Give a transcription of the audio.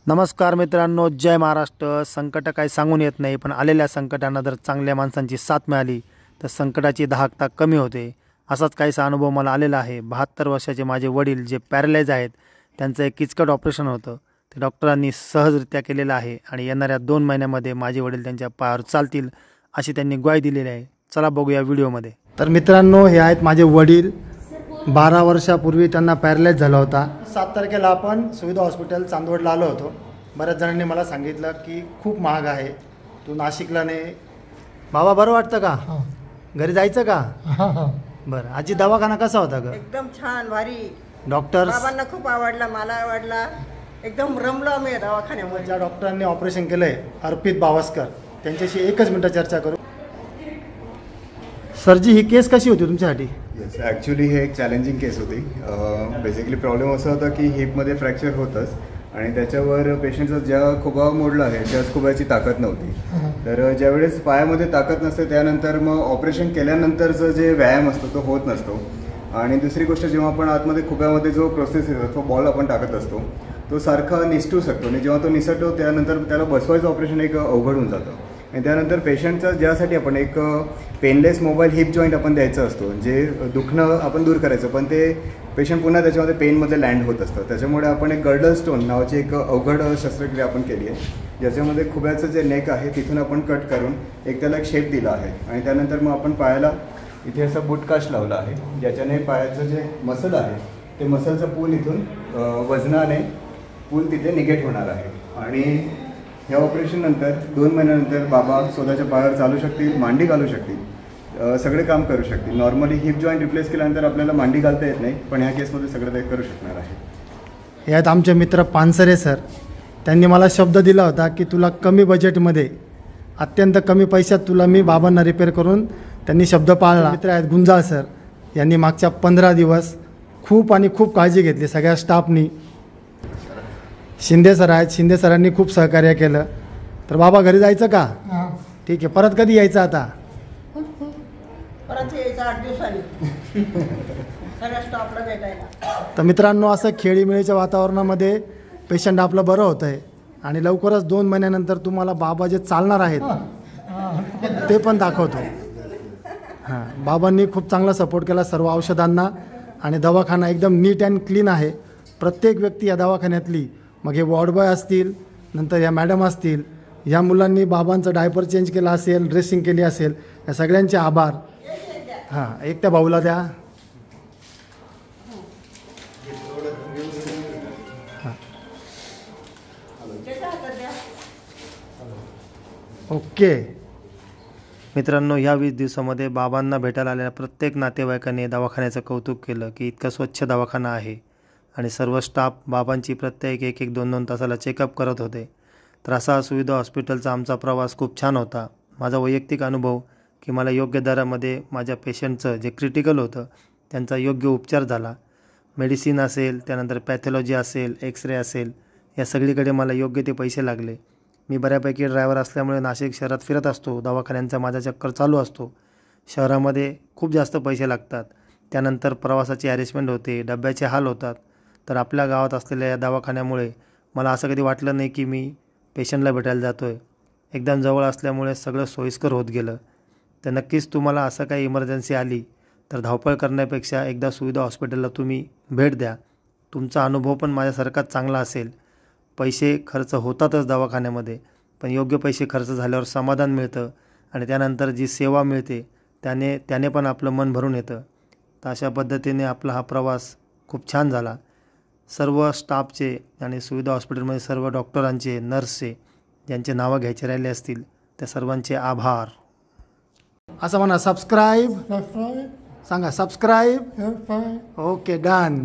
नमस्कार मित्रांनो, जय महाराष्ट्र। संकट काही सांगून येत नाही, पण आलेल्या संकटांना जर चांगल्या माणसांची साथ मिळाली तर संकटाची दाहकता कमी होते। असाच काहीसा अनुभव मला आलेला आहे। 72 वर्षाचे माझे वडील जे पॅरालाइज आहेत, त्यांचं एक किचकट ऑपरेशन होतं। ते डॉक्टरांनी सहजरित्या केलेलं आहे आणि येणाऱ्या 2 महिन्यांमध्ये माझे वडील त्यांच्या पायावर चालतील अशी त्यांनी ग्वाही दिलेली आहे। चला बघूया व्हिडिओमध्ये। तर मित्रांनो, हे आहेत माझे वडील। 12 वर्षापूर्वी त्यांना पॅरालाइज झाला होता। 7 तारखेला आपण सुविधा हॉस्पिटल चांदवडला आलो होतो। बऱ्याच जणांनी मला सांगितलं की खूप महाग आहे, तू नाशिकला नाही। बाबा बरं वाटतं का? घरी जायचं का? बरं। आजी दवाखाना कसा होता ग? एकदम छान भारी। डॉक्टर बाबांना खूप आवडला, मला आवडला, एकदम रमलो आम्ही दवाखान्यामध्ये। ज्या डॉक्टरांनी ऑपरेशन केलंय अर्पित बावस्कर, त्यांच्याशी एकच मिनिट चर्चा करू। सरजी, ही केस कशी होती तुमच्यासाठी? येस, ॲक्च्युली हे एक चॅलेंजिंग केस होती। बेसिकली प्रॉब्लेम असा होता की हिपमध्ये फ्रॅक्चर होतंच आणि त्याच्यावर पेशंटचा ज्या खुबा मोडला आहे त्याच खुब्याची ताकद नव्हती। तर ज्यावेळेस पायामध्ये ताकद नसते त्यानंतर मग ऑपरेशन केल्यानंतरचं जे व्यायाम असतो तो होत नसतो। आणि दुसरी गोष्ट, जेव्हा आपण आतमध्ये खुब्यामध्ये जो प्रोसेस येतो, तो बॉल आपण टाकत असतो, तो सारखा निसटू शकतो आणि जेव्हा तो निसटतो त्यानंतर त्याला बसवायचं ऑपरेशन एक अवघड होऊन जातं। आणि त्यानंतर पेशंटचं ज्यासाठी आपण एक पेनलेस मोबाईल हिप जॉईंट आपण द्यायचं असतो, जे दुखणं आपण दूर करायचं, पण ते पेशंट पुन्हा त्याच्यामध्ये पेनमध्ये लँड होत असतं। त्याच्यामुळे आपण एक गर्डल स्टोन नावाची एक अवघड शस्त्रक्रिया आपण केली आहे, ज्याच्यामध्ये खुब्याचं जे नेक आहे तिथून आपण कट करून एक त्याला एक शेप दिला आहे। आणि त्यानंतर मग आपण पायाला इथे असं बुटकाश लावला आहे, ज्याच्याने पायाचं जे मसल आहे ते मसलचं पूल इथून वजनाने पूल तिथे निगेट होणार आहे। आणि ह्या ऑपरेशननंतर 2 महिन्यानंतर बाबा स्वतःच्या पायावर चालू शकतील, मांडी घालू शकतील, सगळे काम करू शकतील। नॉर्मली हिप जॉईंट रिप्लेस केल्यानंतर आपल्याला मांडी घालता येत नाही, पण ह्या केसमध्ये सगळं ते करू शकणार आहे। हे आहेत आमचे मित्र पानसरे सर। त्यांनी मला शब्द दिला होता की तुला कमी बजेटमध्ये, अत्यंत कमी पैशात तुला मी बाबांना रिपेअर करून, त्यांनी शब्द पाळला। मित्र आहेत गुंजाळ सर, यांनी मागच्या 15 दिवस खूप काळजी घेतली सगळ्या स्टाफनी। शिंदे सर आहेत, शिंदे सरांनी खूप सहकार्य केलं। तर बाबा घरी जायचं का? ठीक आहे। परत कधी यायचं आता? परत यायचं 8 दिवसांनी सगळ्या स्टॉपला भेटायला। तर मित्रांनो, असं खेळीमेळीच्या वातावरणामध्ये पेशंट आपलं बरं होतं आहे आणि लवकरच 2 महिन्यानंतर तुम्हाला बाबा जे चालणार आहेत ते पण दाखवतो। बाबांनी खूप चांगला सपोर्ट केला सर्व औषधांना आणि दवाखाना एकदम नीट अँड क्लीन आहे। प्रत्येक व्यक्ती या दवाखान्यातली, मग हे वॉर्ड बॉय असतील, नंतर या मॅडम असतील, या मुलांनी बाबांचं डायपर चेंज केला असेल, ड्रेसिंग केली असेल, या सगळ्यांचे आभार। एक त्या भाऊला द्या। ओके मित्रांनो, ह्या 20 दिवसामध्ये बाबांना भेटायला आलेल्या प्रत्येक नातेवाईकाने दवाखान्याचं कौतुक केलं की इतका स्वच्छ दवाखाना आहे आणि सर्व स्टाफ बाबांची प्रत्येक 1-2 तासाला चेकअप करत होते। तर असा सुविधा हॉस्पिटलचा आमचा प्रवास खूप छान होता। माझा वैयक्तिक अनुभव की मला योग्य दरामध्ये माझ्या पेशंटचं जे क्रिटिकल होतं त्यांचा योग्य उपचार झाला। मेडिसिन असेल, त्यानंतर पॅथॉलॉजी असेल, एक्सरे असेल, या सगळीकडे मला योग्य ते पैसे लागले। मी बऱ्यापैकी ड्रायव्हर असल्यामुळे नाशिक शहरात फिरत असतो, दवाखान्यांचा माझा चक्कर चालू असतो। शहरामध्ये खूप जास्त पैसे लागतात, त्यानंतर प्रवासाची अरेंजमेंट होते, डब्याचे हाल होतात। तर आपल्या गावात असलेल्या या दवाखान्यामुळे मला असं कधी वाटलं नाही की मी पेशंटला भेटायला जातो आहे। एकदम जवळ असल्यामुळे सगळं सोयीस्कर होत गेलं। तर नक्कीच तुम्हाला असं काही इमर्जन्सी आली तर धावपळ करण्यापेक्षा एकदा सुविधा हॉस्पिटलला तुम्ही भेट द्या। तुमचा अनुभव पण माझ्यासारखाच चांगला असेल। पैसे खर्च होतातच दवाखान्यामध्ये, पण योग्य पैसे खर्च झाल्यावर समाधान मिळतं आणि त्यानंतर जी सेवा मिळते त्याने पण आपलं मन भरून येतं। तर अशा पद्धतीने आपला हा प्रवास खूप छान झाला। सर्व स्टाफचे आणि सुविधा हॉस्पिटलमध्ये सर्व डॉक्टरांचे, नर्सचे, ज्यांचे नावं घ्यायचे राहिले असतील त्या सर्वांचे आभार। असं म्हणा, सबस्क्राईब सांगा, सबस्क्राईब। Okay, done.